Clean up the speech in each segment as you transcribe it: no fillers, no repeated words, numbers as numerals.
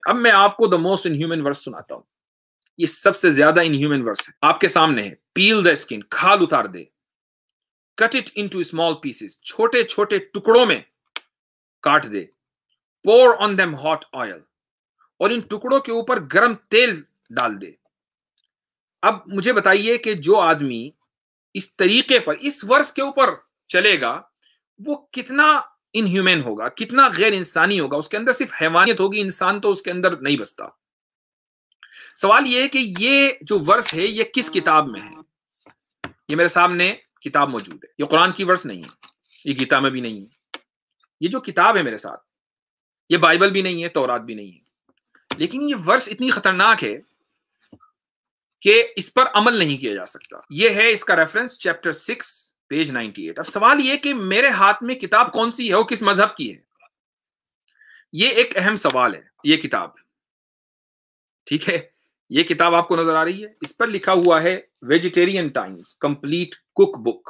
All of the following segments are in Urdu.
اب میں آپ کو دا موسٹ ان ہیومن ورس سناتا ہوں. یہ سب سے زیادہ ان ہیومن ورس ہے. آپ کے سامنے ہے. پیل دا اسکن، کھال اتار دے. Cut it into small pieces, چھوٹے چھوٹے ٹکڑوں میں کاٹ دے. پور آن دیم ہاٹ آئل، اور ان ٹکڑوں کے اوپر گرم تیل ڈال دے. اب مجھے بتائیے کہ جو آدمی اس طریقے پر اس ورس کے اوپر چلے گا وہ کتنا انہیومن ہوگا، کتنا غیر انسانی ہوگا. اس کے اندر صرف حیوانیت ہوگی، انسان تو اس کے اندر نہیں بستا. سوال یہ ہے کہ یہ جو ورس ہے یہ کس کتاب میں ہے؟ یہ میرے سامنے کتاب موجود ہے. یہ قرآن کی ورس نہیں ہے، یہ گیتا میں بھی نہیں ہے. یہ جو کتاب ہے میرے ساتھ، یہ بائبل بھی نہیں ہے، تورات بھی نہیں ہے. لیکن یہ ورس اتنی خطرناک ہے کہ اس پر عمل نہیں کیا جا سکتا. یہ ہے اس کا ریفرنس چیپٹر 6 پیج 98. اب سوال یہ کہ میرے ہاتھ میں کتاب کون سی ہے اور کس مذہب کی ہے؟ یہ ایک اہم سوال ہے. یہ کتاب، ٹھیک ہے، یہ کتاب آپ کو نظر آ رہی ہے، اس پر لکھا ہوا ہے vegetarian times complete cookbook,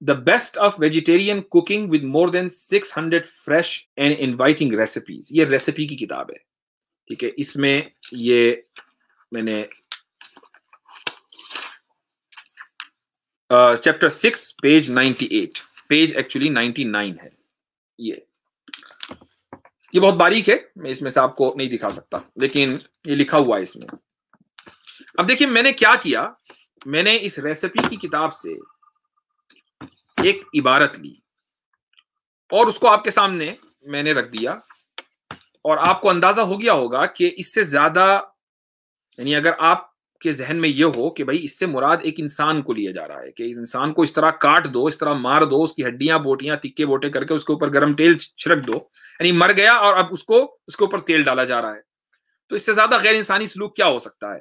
the best of vegetarian cooking with more than 600 fresh and inviting recipes. یہ ریسیپی کی کتاب ہے، ٹھیک ہے. اس میں یہ میں نے چیپٹر 6 پیج 98، پیج ایکچولی 99 ہے. یہ بہت باریک ہے، میں اس میں سے آپ کو نہیں دکھا سکتا، لیکن یہ لکھا ہوا ہے اس میں. اب دیکھیے میں نے کیا کیا. میں نے اس ریسیپی کی کتاب سے ایک عبارت لی اور اس کو آپ کے سامنے میں نے رکھ دیا، اور آپ کو اندازہ ہو گیا ہوگا کہ اس سے زیادہ، یعنی اگر آپ کے ذہن میں یہ ہو کہ بھائی اس سے مراد ایک انسان کو لیا جا رہا ہے، کہ انسان کو اس طرح کاٹ دو، اس طرح مار دو، اس کی ہڈیاں بوٹیاں تکے بوٹے کر کے اس کے اوپر گرم تیل چھڑک دو، یعنی مر گیا اور اب اس کے اوپر تیل ڈالا جا رہا ہے، تو اس سے زیادہ غیر انسانی سلوک کیا ہو سکتا ہے؟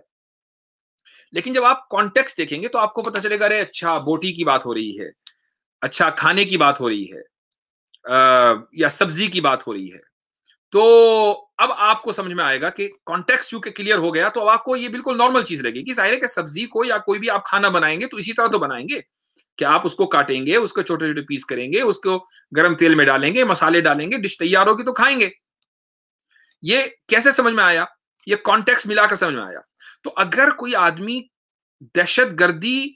لیکن جب آپ کانٹیکسٹ دیکھیں گے تو آپ کو پتہ چلے گا ارے اچھا بوٹی کی بات ہو رہی ہے، اچھا کھانے کی بات ہو رہی ہے، یا سبزی کی بات ہو رہی ہے. تو اب آپ کو سمجھ میں آئے گا کہ کانٹیکسٹ چونکہ کلیئر ہو گیا تو اب آپ کو یہ بالکل نارمل چیز لگے گی. ظاہر ہے کہ سبزی کو یا کوئی بھی آپ کھانا بنائیں گے تو اسی طرح تو بنائیں گے کہ آپ اس کو کاٹیں گے، اس کو چھوٹے چھوٹے پیس کریں گے، اس کو گرم تیل میں ڈالیں گے، مسالے ڈالیں گے، ڈش تیار ہوگی تو کھائیں گے. یہ کیسے سمجھ میں آیا؟ یہ کانٹیکسٹ ملا کر سمجھ میں آیا. تو اگر کوئی آدمی دہشت گردی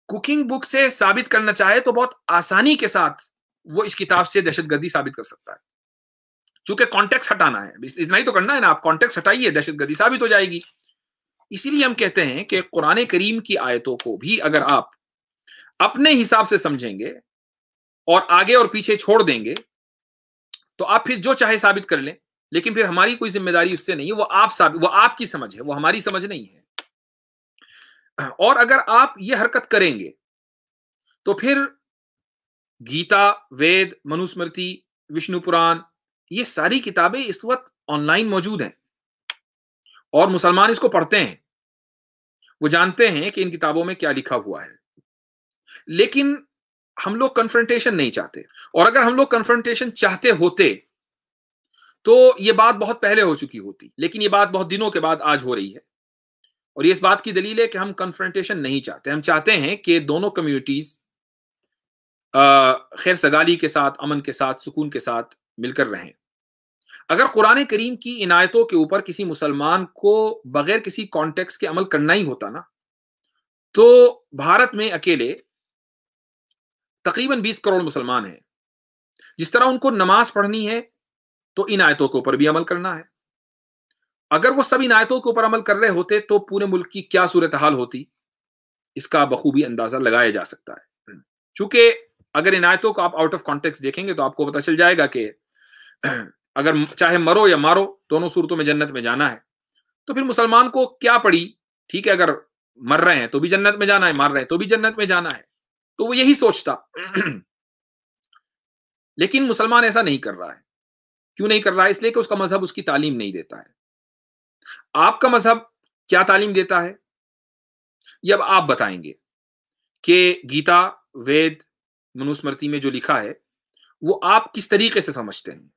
کوکنگ بک سے ثابت کرنا چاہے تو بہت آسانی کے ساتھ وہ اس کتاب سے دہشت گردی ثابت کر سکتا ہے، چونکہ کانٹیکس ہٹانا ہے. اتنا ہی تو کرنا ہے نا، آپ کانٹیکس ہٹائیے، دہشت گردی ثابت ہو جائے گی. اسی لیے ہم کہتے ہیں کہ قرآن کریم کی آیتوں کو بھی اگر آپ اپنے حساب سے سمجھیں گے اور آگے اور پیچھے چھوڑ دیں گے تو آپ پھر جو چاہے ثابت کر لیں، لیکن پھر ہماری کوئی ذمہ داری اس سے نہیں ہے. وہ آپ کی سمجھ ہے، وہ ہماری سمجھ نہیں ہے. اور اگر آپ یہ حرکت کریں گے تو پھر گیتا، وید، منوسمرتی، وشنو پران، یہ ساری کتابیں اس وقت آن لائن موجود ہیں اور مسلمان اس کو پڑھتے ہیں. وہ جانتے ہیں کہ ان کتابوں میں کیا لکھا ہوا ہے. لیکن ہم لوگ کنفرنٹیشن نہیں چاہتے، اور اگر ہم لوگ کنفرنٹیشن چاہتے ہوتے تو یہ بات بہت پہلے ہو چکی ہوتی. لیکن یہ بات بہت دنوں کے بعد آج ہو رہی ہے، اور یہ اس بات کی دلیل ہے کہ ہم کنفرنٹیشن نہیں چاہتے. ہم چاہتے ہیں کہ دونوں کمیونٹیز خیر سگالی کے ساتھ، امن کے ساتھ، سکون کے ساتھ مل کر رہیں. اگر قرآن کریم کی عنایتوں کے اوپر کسی مسلمان کو بغیر کسی کانٹیکس کے عمل کرنا ہی ہوتا نا، تو بھارت میں اکیلے تقریباً 20 کروڑ مسلمان ہیں. جس طرح ان کو نماز پڑھنی ہے تو ان آیتوں کے اوپر بھی عمل کرنا ہے. اگر وہ سب ان آیتوں کے اوپر عمل کر رہے ہوتے تو پورے ملک کی کیا صورتحال ہوتی، اس کا بخوبی اندازہ لگایا جا سکتا ہے. چونکہ اگر ان آیتوں کو آپ آؤٹ آف کانٹیکس دیکھیں گے تو آپ کو پتہ چل جائے گا کہ اگر چاہے مرو یا مارو، دونوں صورتوں میں جنت میں جانا ہے. تو پھر مسلمان کو کیا پڑی؟ ٹھیک ہے، اگر مر رہے ہیں تو بھی جنت میں جانا ہے، مار رہے ہیں تو بھی جنت میں جانا ہے، تو وہ یہی سوچتا. لیکن مسلمان ایسا نہیں کر رہا ہے. کیوں نہیں کر رہا ہے؟ اس لیے کہ اس کا مذہب اس کی تعلیم نہیں دیتا ہے. آپ کا مذہب کیا تعلیم دیتا ہے یہ اب آپ بتائیں گے کہ گیتا، وید، منوسمرتی میں جو لکھا ہے وہ آپ کس طریقے سے سمجھتے ہیں.